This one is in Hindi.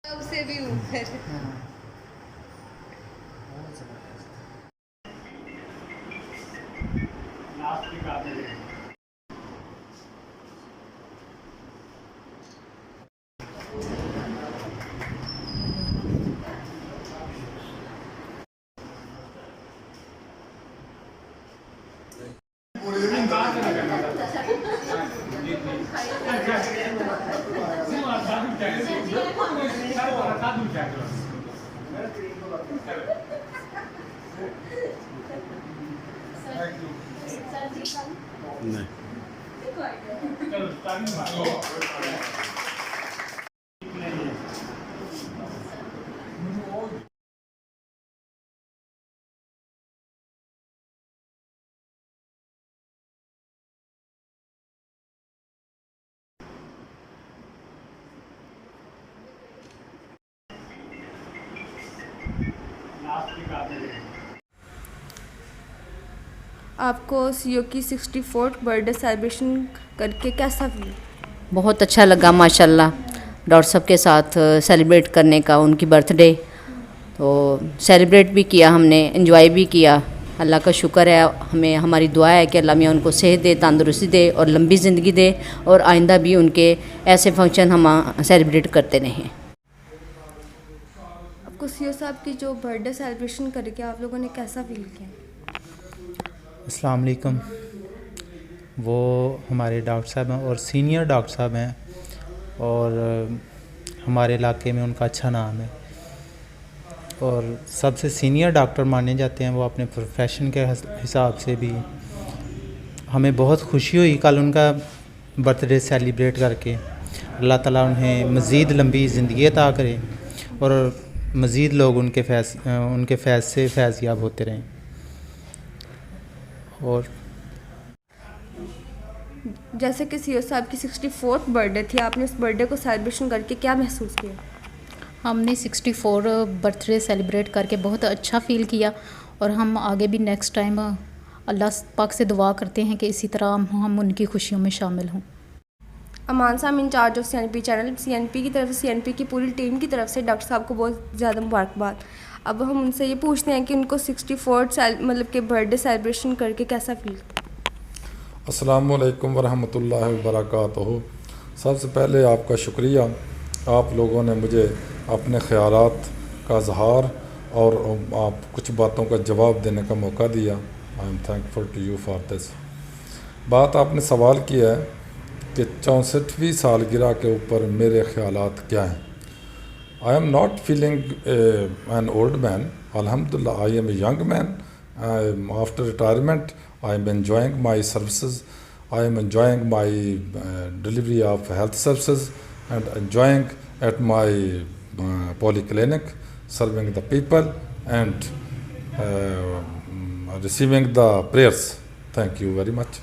सबसे भी ऊपर। नहीं आपको सीओ की 64th बर्थडे सेलिब्रेशन करके कैसा फील? बहुत अच्छा लगा माशाल्लाह डॉक्टर साहब के साथ सेलिब्रेट करने का उनकी बर्थडे। तो सेलिब्रेट भी किया हमने, एंजॉय भी किया। अल्लाह का शुक्र है, हमें हमारी दुआ है कि अल्लाह मियाँ उनको सेहत दे, तंदुरुस्ती दे और लंबी ज़िंदगी दे और आइंदा भी उनके ऐसे फंक्शन हम सेलिब्रेट करते रहें। आपको सीओ साहब की जो बर्थडे सेलिब्रेशन करके आप लोगों ने कैसा फील किया? अस्सलाम वालेकुम। वो हमारे डॉक्टर साहब हैं और सीनियर डॉक्टर साहब हैं और हमारे इलाके में उनका अच्छा नाम है और सबसे सीनियर डॉक्टर माने जाते हैं वो अपने प्रोफेशन के हिसाब से भी। हमें बहुत खुशी हुई कल उनका बर्थडे सेलिब्रेट करके। अल्लाह ताला उन्हें मज़ीद लंबी ज़िंदगी अता करे और मज़ीद लोग उनके फैज़ से फैज़याब होते रहें। और जैसे कि सीओ साहब की 64th बर्थडे थी, आपने उस बर्थडे को सेलिब्रेशन करके क्या महसूस किया? हमने 64 बर्थडे सेलिब्रेट करके बहुत अच्छा फ़ील किया और हम आगे भी नेक्स्ट टाइम अल्लाह पाक से दुआ करते हैं कि इसी तरह हम उनकी खुशियों में शामिल हों। अमान साहब incharge of CNP channel, CNP की तरफ से, सीएनपी की पूरी टीम की तरफ से डॉक्टर साहब को बहुत ज़्यादा मुबारकबाद। अब हम उनसे ये पूछते हैं कि उनको 64th मतलब कि बर्थडे सेलिब्रेशन करके कैसा फील? अस्सलामु अलैकुम वरहमतुल्लाहि वबरकातुहू। सबसे पहले आपका शुक्रिया, आप लोगों ने मुझे अपने ख़यालात का इज़हार और आप कुछ बातों का जवाब देने का मौका दिया। I am thankful to you for this. बात आपने सवाल किया है कि 64वीं सालगिरह के ऊपर मेरे ख़यालात क्या हैं। I am not feeling an old man, अल्हम्दुलिल्लाह I am a young man. After retirement I am enjoying my services. I am enjoying my delivery of health services and enjoying at my polyclinic, serving the people and receiving the prayers. Thank you very much.